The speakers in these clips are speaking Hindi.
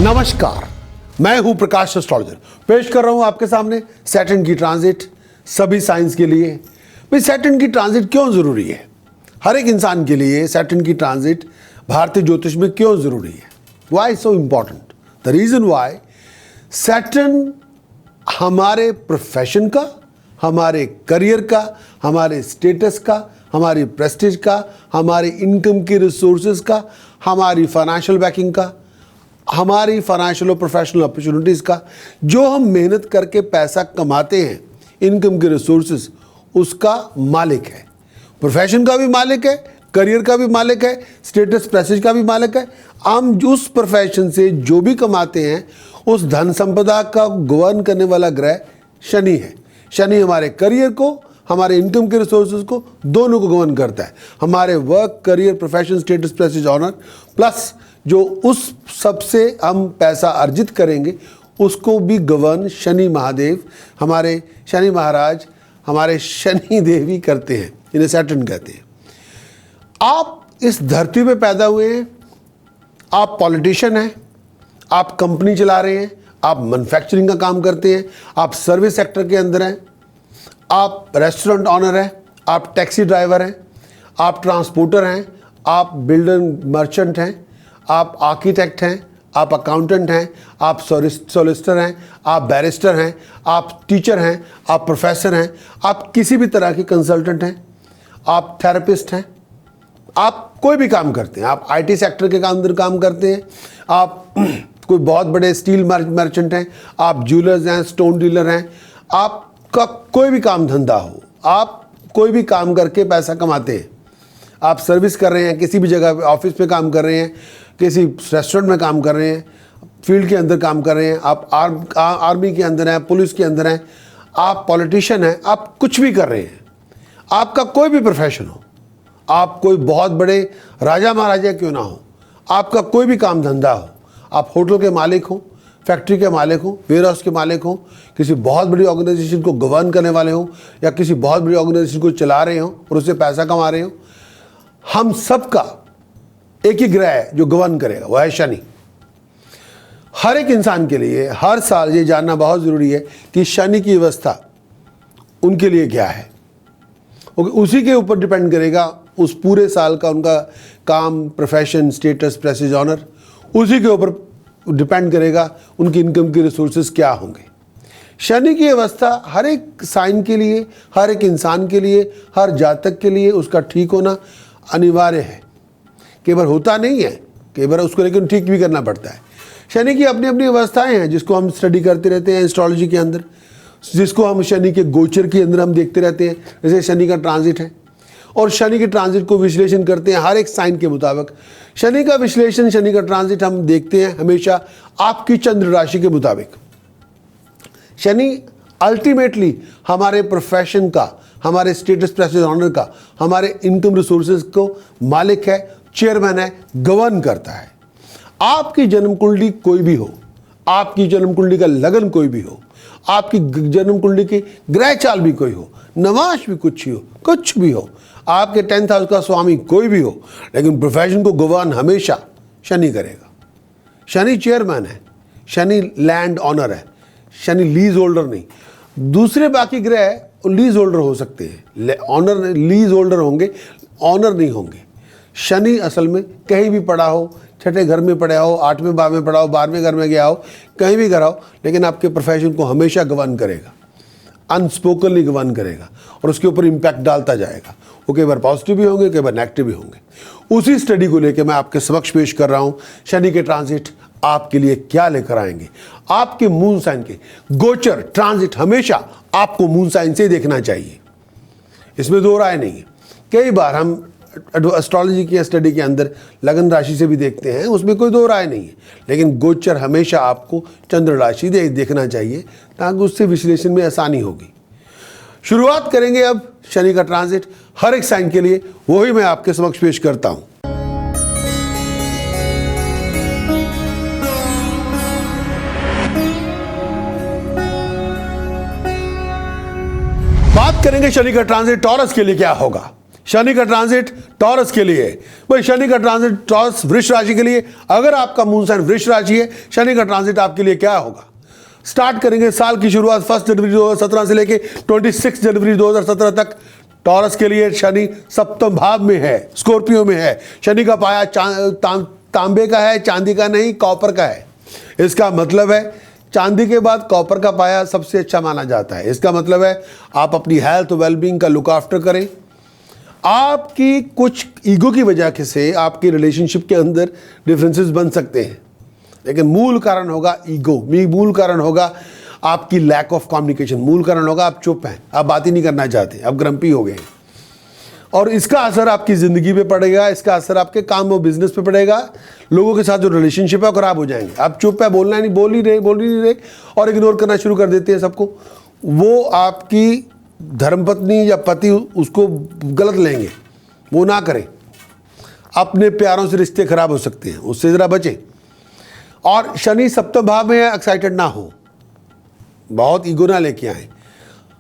नमस्कार, मैं हूं प्रकाश एस्ट्रोलॉजर। पेश कर रहा हूं आपके सामने सैटर्न की ट्रांजिट सभी साइंस के लिए। भाई सैटर्न की ट्रांजिट क्यों जरूरी है? हर एक इंसान के लिए सैटर्न की ट्रांजिट भारतीय ज्योतिष में क्यों जरूरी है? Why so important? The reason why Saturn हमारे प्रोफेशन का, हमारे करियर का, हमारे स्टेटस का, हमारी प्रेस्टीज का, हमारे इनकम के रिसोर्सेज का, हमारी फाइनेंशियल बैकिंग का, हमारी फाइनेंशियल और प्रोफेशनल अपॉर्चुनिटीज़ का, जो हम मेहनत करके पैसा कमाते हैं, इनकम के रिसोर्सेज, उसका मालिक है। प्रोफेशन का भी मालिक है, करियर का भी मालिक है, स्टेटस प्रेस्टीज का भी मालिक है। हम उस प्रोफेशन से जो भी कमाते हैं, उस धन संपदा का गवर्न करने वाला ग्रह शनि है। शनि हमारे करियर को, हमारे इनकम के रिसोर्सेज को, दोनों को गवर्न करता है। हमारे work, career, profession, status, prestige, honour, plus जो उस सबसे हम पैसा अर्जित करेंगे उसको भी गवर्न शनि महादेव, हमारे शनि महाराज, हमारे शनि देवी करते हैं। इन्हें सैटर्न कहते हैं। आप इस धरती पे पैदा हुए हैं, आप पॉलिटिशियन हैं, आप कंपनी चला रहे हैं, आप मैन्युफैक्चरिंग का काम करते हैं, आप सर्विस सेक्टर के अंदर हैं, आप रेस्टोरेंट ऑनर हैं, आप टैक्सी ड्राइवर हैं, आप ट्रांसपोर्टर हैं, आप बिल्डर मर्चेंट हैं, आप आर्किटेक्ट हैं, आप अकाउंटेंट हैं, आप सॉलिसिटर हैं, आप बैरिस्टर हैं, आप टीचर हैं, आप प्रोफेसर हैं, आप किसी भी तरह के कंसल्टेंट हैं, आप थेरेपिस्ट हैं, आप कोई भी काम करते हैं, आप आईटी सेक्टर के अंदर काम करते हैं, आप कोई बहुत बड़े स्टील मर्चेंट हैं, आप ज्वेलर्स हैं, स्टोन डीलर हैं, आपका कोई भी काम धंधा हो, आप कोई भी काम करके पैसा कमाते हैं। आप सर्विस कर रहे हैं, किसी भी जगह ऑफिस में काम कर रहे हैं, किसी रेस्टोरेंट में काम कर रहे हैं, फील्ड के अंदर काम कर रहे हैं, आप आर्मी के अंदर हैं, पुलिस के अंदर हैं, आप पॉलिटिशियन हैं, आप कुछ भी कर रहे हैं, आपका कोई भी प्रोफेशन हो, आप कोई बहुत बड़े राजा महाराजा क्यों ना हो, आपका कोई भी काम धंधा हो, आप होटल के मालिक हो, फैक्ट्री के मालिक हो, वेयर हाउस के मालिक हो, किसी बहुत बड़ी ऑर्गेनाइजेशन को गवर्न करने वाले हो, या किसी बहुत बड़ी ऑर्गेनाइजेशन को चला रहे हो और उससे पैसा कमा रहे हो, हम सबका एक ही ग्रह है जो गवर्न करेगा, वह है शनि। हर एक इंसान के लिए हर साल ये जानना बहुत ज़रूरी है कि शनि की अवस्था उनके लिए क्या है। उसी के ऊपर डिपेंड करेगा उस पूरे साल का उनका काम, प्रोफेशन, स्टेटस, प्रेस्टीज, ऑनर, उसी के ऊपर डिपेंड करेगा उनकी इनकम के रिसोर्सेज क्या होंगे। शनि की अवस्था हर एक साइन के लिए, हर एक इंसान के लिए, हर जातक के लिए उसका ठीक होना अनिवार्य है। कई बार होता नहीं है, कई बार उसको लेकिन ठीक भी करना पड़ता है। शनि की अपनी अपनी अवस्थाएं हैं जिसको हम स्टडी करते रहते हैं एस्ट्रोलॉजी के अंदर, जिसको हम शनि के गोचर के अंदर हम देखते रहते हैं। जैसे शनि का ट्रांजिट है और शनि के ट्रांजिट को विश्लेषण करते हैं हर एक साइन के मुताबिक। शनि का विश्लेषण, शनि का ट्रांजिट हम देखते हैं हमेशा आपकी चंद्र राशि के मुताबिक। शनि अल्टीमेटली हमारे प्रोफेशन का, हमारे स्टेटस, प्रेस्टीज, ऑनर का, हमारे इनकम रिसोर्सेज को मालिक है, चेयरमैन है, गवर्न करता है। आपकी जन्म कुंडली कोई भी हो, आपकी जन्म कुंडली का लगन कोई भी हो, आपकी जन्म कुंडली की ग्रह चाल भी कोई हो, नवाश भी कुछ भी हो, आपके 10th हाउस का स्वामी कोई भी हो, लेकिन प्रोफेशन को गवर्न हमेशा शनि करेगा। शनि चेयरमैन है, शनि लैंड ऑनर है, शनि लीज होल्डर नहीं। दूसरे बाकी ग्रह लीज होल्डर हो सकते हैं, ऑनर लीज होल्डर होंगे, ऑनर नहीं होंगे। शनि असल में कहीं भी पड़ा हो, छठे घर में पड़ा हो, 8वें भाव में पड़ा हो, 12वें घर में गया हो, कहीं भी गया हो, लेकिन आपके प्रोफेशन को हमेशा गवर्न करेगा, अनस्पोकनली गवर्न करेगा और उसके ऊपर इम्पैक्ट डालता जाएगा। वो कई बार पॉजिटिव भी होंगे, कई बार नेगेटिव भी होंगे। उसी स्टडी को लेकर मैं आपके समक्ष पेश कर रहा हूँ शनि के ट्रांजिट आपके लिए क्या लेकर आएंगे। आपके मून साइन के गोचर ट्रांजिट हमेशा आपको मून साइन से देखना चाहिए, इसमें दो राय नहीं है। कई बार हम एस्ट्रोलॉजी की स्टडी के अंदर लगन राशि से भी देखते हैं, उसमें कोई दो राय नहीं है, लेकिन गोचर हमेशा आपको चंद्र राशि देखना चाहिए ताकि उससे विश्लेषण में आसानी होगी। शुरुआत करेंगे अब शनि का ट्रांजिट हर एक साइन के लिए, वही मैं आपके समक्ष पेश करता हूं। बात करेंगे शनि का ट्रांजिट टॉरस के लिए क्या होगा। शनि का ट्रांजिट टॉरस के लिए, भाई शनि का ट्रांजिट टॉरस वृष राशि के लिए, अगर आपका मून साइन वृष राशि है, शनि का ट्रांजिट आपके लिए क्या होगा। स्टार्ट करेंगे साल की शुरुआत 1 जनवरी 2017 से लेके 26 जनवरी 2017 तक। टॉरस के लिए शनि सप्तम भाव में है, स्कॉर्पियो में है। शनि का पाया तांबे का है, चांदी का नहीं, कॉपर का है। इसका मतलब है चांदी के बाद कॉपर का पाया सबसे अच्छा माना जाता है। इसका मतलब है आप अपनी हेल्थ वेलबींग का लुक आफ्टर करें। आपकी कुछ ईगो की वजह से आपकी रिलेशनशिप के अंदर डिफरेंसेस बन सकते हैं, लेकिन मूल कारण होगा ईगो, मूल कारण होगा आपकी लैक ऑफ कम्युनिकेशन, मूल कारण होगा आप चुप हैं, आप बात ही नहीं करना चाहते, आप ग्रम्पी हो गए। और इसका असर आपकी ज़िंदगी पे पड़ेगा, इसका असर आपके काम और बिजनेस पे पड़ेगा। लोगों के साथ जो रिलेशनशिप है वो खराब हो जाएंगे। आप चुप है, बोलना नहीं, बोल ही नहीं रहे और इग्नोर करना शुरू कर देते हैं सबको। वो आपकी धर्मपत्नी या पति उसको गलत लेंगे, वो ना करें। अपने प्यारों से रिश्ते खराब हो सकते हैं, उससे ज़रा बचें। और शनि सप्तम भाव में एक्साइटेड ना हो, बहुत ईगो ना लेके आए,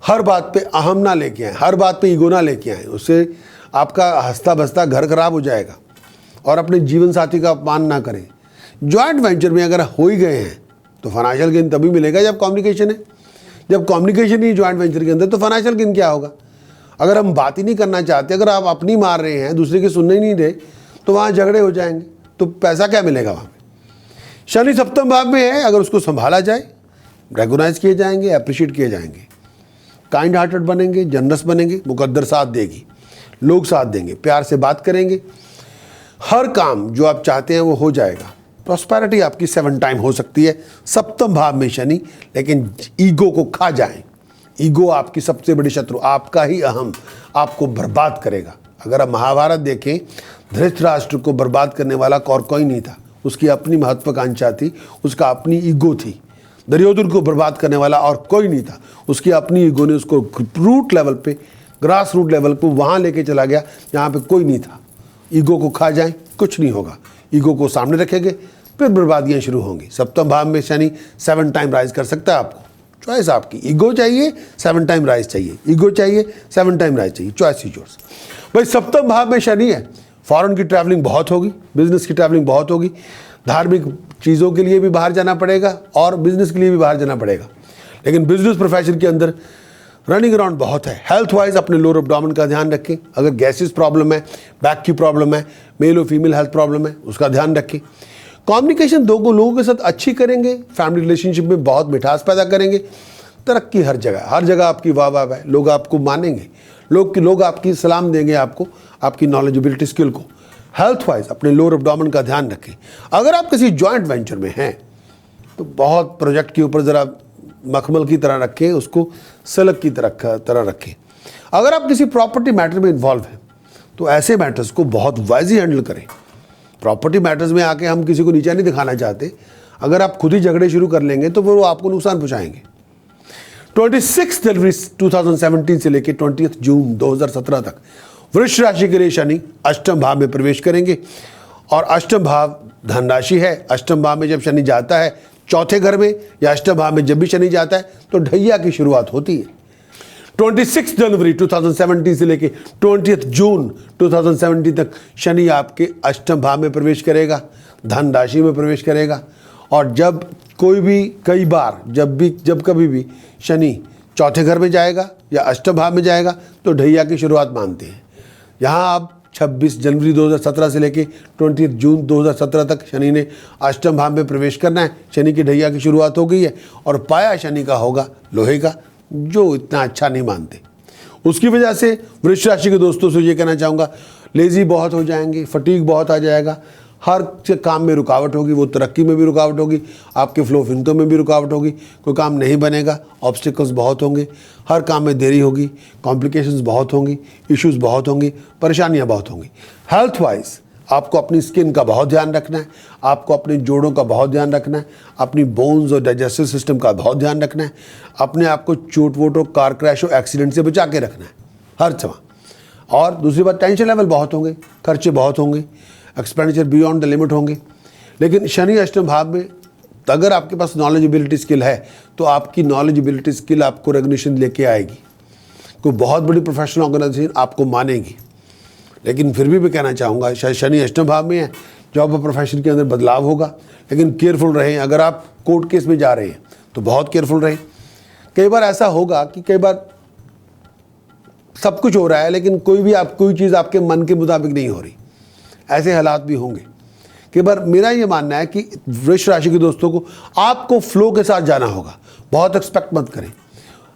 हर बात पे अहम ना लेके आए, हर बात पे ईगो ना लेके आए, उससे आपका हंसता बसता घर खराब हो जाएगा। और अपने जीवन साथी का अपमान ना करें। जॉइंट वेंचर में अगर हो ही गए हैं तो फाइनेंशियल गेन तभी मिलेगा जब कम्युनिकेशन है। जब कम्युनिकेशन ही जॉइंट वेंचर के अंदर, तो फाइनेंशियल गेन क्या होगा। अगर हम बात ही नहीं करना चाहते, अगर आप अपनी मार रहे हैं, दूसरे की सुनने ही नहीं रहे, तो वहाँ झगड़े हो जाएंगे, तो पैसा क्या मिलेगा वहाँ पे। शनि सप्तम भाव में है, अगर उसको संभाला जाए, रेगोनाइज किए जाएंगे, अप्रिशिएट किए जाएंगे, काइंड हार्टेड बनेंगे, जनरस बनेंगे, मुकद्दर साथ देगी, लोग साथ देंगे, प्यार से बात करेंगे, हर काम जो आप चाहते हैं वो हो जाएगा। प्रॉस्पेरिटी आपकी 7 टाइम हो सकती है सप्तम भाव में शनि, लेकिन ईगो को खा जाएं। ईगो आपकी सबसे बड़ी शत्रु, आपका ही अहम आपको बर्बाद करेगा। अगर आप महाभारत देखें, धृतराष्ट्र को बर्बाद करने वाला और कोई नहीं था, उसकी अपनी महत्वाकांक्षा थी, उसका अपनी ईगो थी। दुर्योधन को बर्बाद करने वाला और कोई नहीं था, उसकी अपनी ईगो ने उसको रूट लेवल पे, ग्रास रूट लेवल पे वहाँ लेके चला गया जहाँ पे कोई नहीं था। ईगो को खा जाएं, कुछ नहीं होगा। ईगो को सामने रखेंगे, फिर बर्बादियाँ शुरू होंगी। सप्तम भाव में शनि 7 टाइम राइज कर सकता है आपको, चॉइस आपकी। ईगो चाहिए 7 टाइम राइज चाहिए, ईगो चाहिए 7 टाइम राइज चाहिए, चॉइस इज योर्स। भाई सप्तम भाव में शनि है, फॉरेन की ट्रैवलिंग बहुत होगी, बिजनेस की ट्रैवलिंग बहुत होगी, धार्मिक चीज़ों के लिए भी बाहर जाना पड़ेगा और बिजनेस के लिए भी बाहर जाना पड़ेगा। लेकिन बिजनेस प्रोफेशन के अंदर रनिंग अराउंड बहुत है। हेल्थ वाइज अपने लोअर एब्डोमेन का ध्यान रखें। अगर गैसेस प्रॉब्लम है, बैक की प्रॉब्लम है, मेल और फीमेल हेल्थ प्रॉब्लम है, उसका ध्यान रखें। कम्युनिकेशन दो लोगों के साथ अच्छी करेंगे, फैमिली रिलेशनशिप में बहुत मिठास पैदा करेंगे। तरक्की हर जगह आपकी वाह है, लोग आपको मानेंगे, लोग आपकी सलाम देंगे आपको, आपकी नॉलेजेबिलिटी स्किल को। हेल्थ वाइज अपने लोअर एब्डोमेन का ध्यान रखें। अगर आप किसी जॉइंट वेंचर में हैं तो बहुत प्रोजेक्ट के ऊपर ज़रा मखमल की तरह रखें, उसको सलग की तरह रखें। अगर आप किसी प्रॉपर्टी मैटर में इन्वॉल्व हैं तो ऐसे मैटर्स को बहुत वाइजली हैंडल करें। प्रॉपर्टी मैटर्स में आके हम किसी को नीचा नहीं दिखाना चाहते। अगर आप खुद ही झगड़े शुरू कर लेंगे तो वो आपको नुकसान पहुँचाएंगे। 26 जनवरी 2017 से लेकर 20 जून 2017 तक वृष राशि के लिए शनि अष्टम भाव में प्रवेश करेंगे। और अष्टम भाव धनराशि है। अष्टम भाव में जब शनि जाता है चौथे घर में, या अष्टम भाव में जब भी शनि जाता है तो ढैया की शुरुआत होती है। 26 जनवरी 2017 से लेकर 20 जून 2017 तक शनि आपके अष्टम भाव में प्रवेश करेगा, धन राशि में प्रवेश करेगा। और जब कभी भी शनि चौथे घर में जाएगा या अष्टम भाव में जाएगा तो ढैया की शुरुआत मानते हैं। यहाँ आप 26 जनवरी 2017 से लेकर 20 जून 2017 तक शनि ने अष्टम भाव में प्रवेश करना है। शनि की ढैया की शुरुआत हो गई है और पाया शनि का होगा लोहे का, जो इतना अच्छा नहीं मानते। उसकी वजह से वृष राशि के दोस्तों से ये कहना चाहूँगा, लेज़ी बहुत हो जाएंगे, फटीग बहुत आ जाएगा, हर काम में रुकावट होगी, वो तरक्की में भी रुकावट होगी, आपके फ्लो ऑफ इनकम में भी रुकावट होगी, कोई काम नहीं बनेगा, ऑब्स्टिकल्स बहुत होंगे, हर काम में देरी होगी, कॉम्प्लिकेशंस बहुत होंगी, इश्यूज बहुत होंगी, परेशानियां बहुत होंगी। हेल्थ वाइज आपको अपनी स्किन का बहुत ध्यान रखना है, आपको अपने जोड़ों का बहुत ध्यान रखना है, अपनी बोन्स और डाइजेस्टिव सिस्टम का बहुत ध्यान रखना है, अपने आप को चोट वोट और कार क्रैश और एक्सीडेंट से बचा के रखना है हर समय। और दूसरी बात, टेंशन लेवल बहुत होंगे, खर्चे बहुत होंगे, एक्सपेंडिचर बियॉन्ड द लिमिट होंगे। लेकिन शनि अष्टम भाव में अगर आपके पास नॉलेजेबिलिटी स्किल है तो आपकी नॉलेजेबिलिटी स्किल आपको रिकग्निशन लेके आएगी, कोई बहुत बड़ी प्रोफेशनल ऑर्गेनाइजेशन आपको मानेगी। लेकिन फिर भी मैं कहना चाहूँगा, शायद शनि अष्टम भाव में है, जॉब और प्रोफेशन के अंदर बदलाव होगा, लेकिन केयरफुल रहें। अगर आप कोर्ट केस में जा रहे हैं तो बहुत केयरफुल रहें। कई बार ऐसा होगा कि कई बार सब कुछ हो रहा है लेकिन कोई चीज़ आपके मन के मुताबिक नहीं हो रही, ऐसे हालात भी होंगे। कई बार मेरा ये मानना है कि वृष राशि के दोस्तों को आपको फ्लो के साथ जाना होगा, बहुत एक्सपेक्ट मत करें।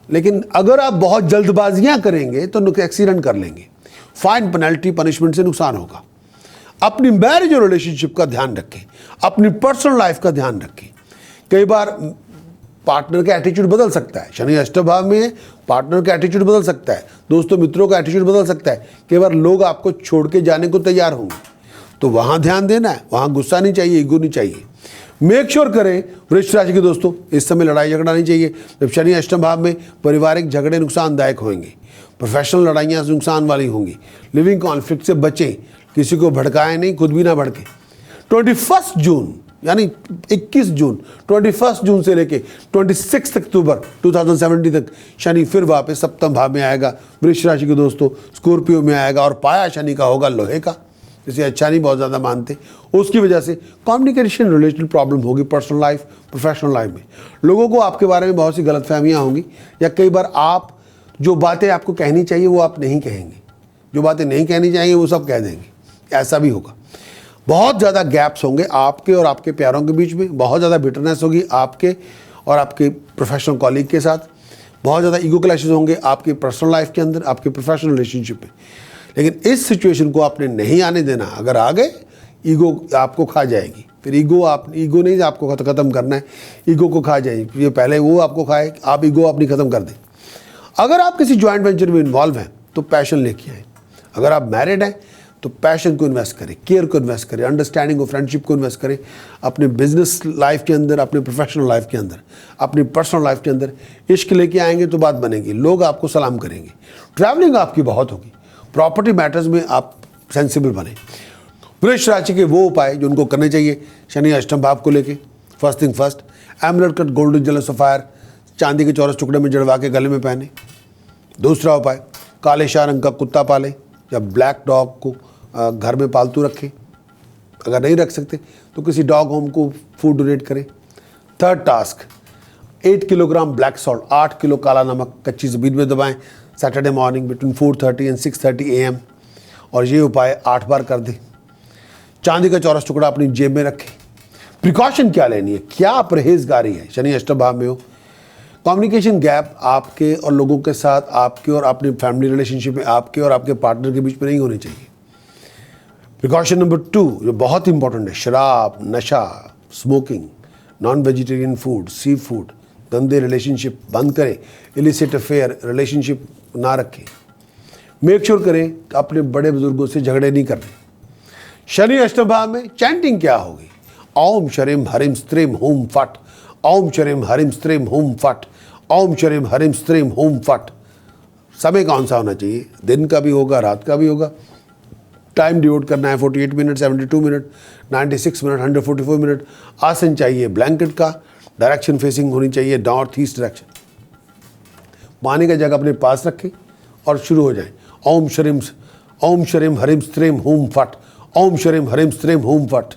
लेकिन अगर आप बहुत जल्दबाजियां करेंगे तो एक्सीडेंट कर लेंगे, फाइन, पेनल्टी, पनिशमेंट से नुकसान होगा। अपनी मैरिज और रिलेशनशिप का ध्यान रखें, अपनी पर्सनल लाइफ का ध्यान रखें। कई बार पार्टनर का एटीट्यूड बदल सकता है, शनि अष्टम भाव में है, पार्टनर का एटीट्यूड बदल सकता है, दोस्तों मित्रों का एटीट्यूड बदल सकता है। कई बार लोग आपको छोड़ के जाने को तैयार होंगे, तो वहाँ ध्यान देना है, वहाँ गुस्सा नहीं चाहिए, ईगो नहीं चाहिए। मेक श्योर करें वृश्चिक राशि के दोस्तों, इस समय लड़ाई झगड़ा नहीं चाहिए। जब शनि अष्टम भाव में, पारिवारिक झगड़े नुकसानदायक होंगे, प्रोफेशनल लड़ाइयाँ नुकसान वाली होंगी। लिविंग कॉन्फ्लिक्ट से बचें, किसी को भड़काएं नहीं, खुद भी ना भड़कें। 21 जून यानी 21 जून 21 जून से लेके 26 अक्टूबर 2070 तक शनि फिर वापस सप्तम भाव में आएगा। वृश्चिक राशि के दोस्तों स्कॉर्पियो में आएगा और पाया शनि का होगा लोहे का, जिसे अच्छा नहीं बहुत ज़्यादा मानते। उसकी वजह से कम्युनिकेशन रिलेटेड प्रॉब्लम होगी, पर्सनल लाइफ, प्रोफेशनल लाइफ में। लोगों को आपके बारे में बहुत सी गलतफहमियां होंगी, या कई बार आप जो बातें आपको कहनी चाहिए वो आप नहीं कहेंगे, जो बातें नहीं कहनी चाहिए वो सब कह देंगे, ऐसा भी होगा। बहुत ज़्यादा गैप्स होंगे आपके और आपके प्यारों के बीच में, बहुत ज़्यादा बिटरनेस होगी आपके और आपके प्रोफेशनल कॉलीग के साथ, बहुत ज़्यादा ईगो क्लैशेस होंगे आपकी पर्सनल लाइफ के अंदर, आपके प्रोफेशनल रिलेशनशिप में। लेकिन इस सिचुएशन को आपने नहीं आने देना। अगर आ गए, ईगो आपको खा जाएगी। फिर ईगो नहीं आपको ख़त्म करना है, ईगो को खा जाएगी। ये पहले वो आपको खाए, आप ईगो अपनी ख़त्म कर दें। अगर आप किसी जॉइंट वेंचर में इन्वॉल्व हैं तो पैशन लेके आए। अगर आप मैरिड हैं तो पैशन को इन्वेस्ट करें, केयर को इन्वेस्ट करें, अंडरस्टैंडिंग और फ्रेंडशिप को इन्वेस्ट करें। अपने बिजनेस लाइफ के अंदर, अपने प्रोफेशनल लाइफ के अंदर, अपनी पर्सनल लाइफ के अंदर इश्क लेके आएंगे तो बात बनेगी, लोग आपको सलाम करेंगे। ट्रैवलिंग आपकी बहुत होगी, प्रॉपर्टी मैटर्स में आप सेंसिबल बने। वृश्चिक राशि के वो उपाय जो उनको करने चाहिए शनि अष्टम भाव को लेके, first thing first, emerald cut golden jailer sapphire चांदी के चौरस टुकड़े में जड़वा के गले में पहने। दूसरा उपाय, काले शाह रंग का कुत्ता पाले या ब्लैक डॉग को घर में पालतू रखें। अगर नहीं रख सकते तो किसी डॉग होम को फूड डोनेट करें। Third task, 8 kilogram black salt, 8 kilo काला नमक कच्ची ज़मीन में दबाएं Saturday morning between 4:30 and 6:30 AM, और ये उपाय 8 बार कर दें। चांदी का चौरस टुकड़ा अपनी जेब में रखें। प्रिकॉशन क्या लेनी है, क्या परहेजगारी है, शनि अष्टम भाव में हो। कम्युनिकेशन गैप आपके और लोगों के साथ, आपके और अपनी फैमिली रिलेशनशिप में, आपके और आपके पार्टनर के बीच में नहीं होनी चाहिए। प्रिकॉशन नंबर 2 जो बहुत इंपॉर्टेंट है, शराब, नशा, smoking, non vegetarian food, sea food, गंदे रिलेशनशिप बंद करें। इलिसिट अफेयर रिलेशनशिप ना रखें। मेक श्योर करें कि अपने बड़े बुजुर्गों से झगड़े नहीं करने। शनि अष्टम भाव में चैंटिंग क्या होगी, ओम शरीम हरिम स्त्रीम होम फट, ओम शरीम हरिम स्त्रीम होम फट, ओम शरीम हरिम स्त्रीम होम फट। समय कौन सा होना चाहिए, दिन का भी होगा, रात का भी होगा। टाइम डिवोट करना है 48 मिनट, 72 मिनट, 96 मिनट, 144 मिनट। आसन चाहिए ब्लैंकेट का, डायरेक्शन फेसिंग होनी चाहिए नॉर्थ ईस्ट डायरेक्शन। पानी का जग अपने पास रखें और शुरू हो जाए। ओम शरीम हरिम स्त्रीम होम फट, ओम शरीम हरिम स्त्रीम होम फट।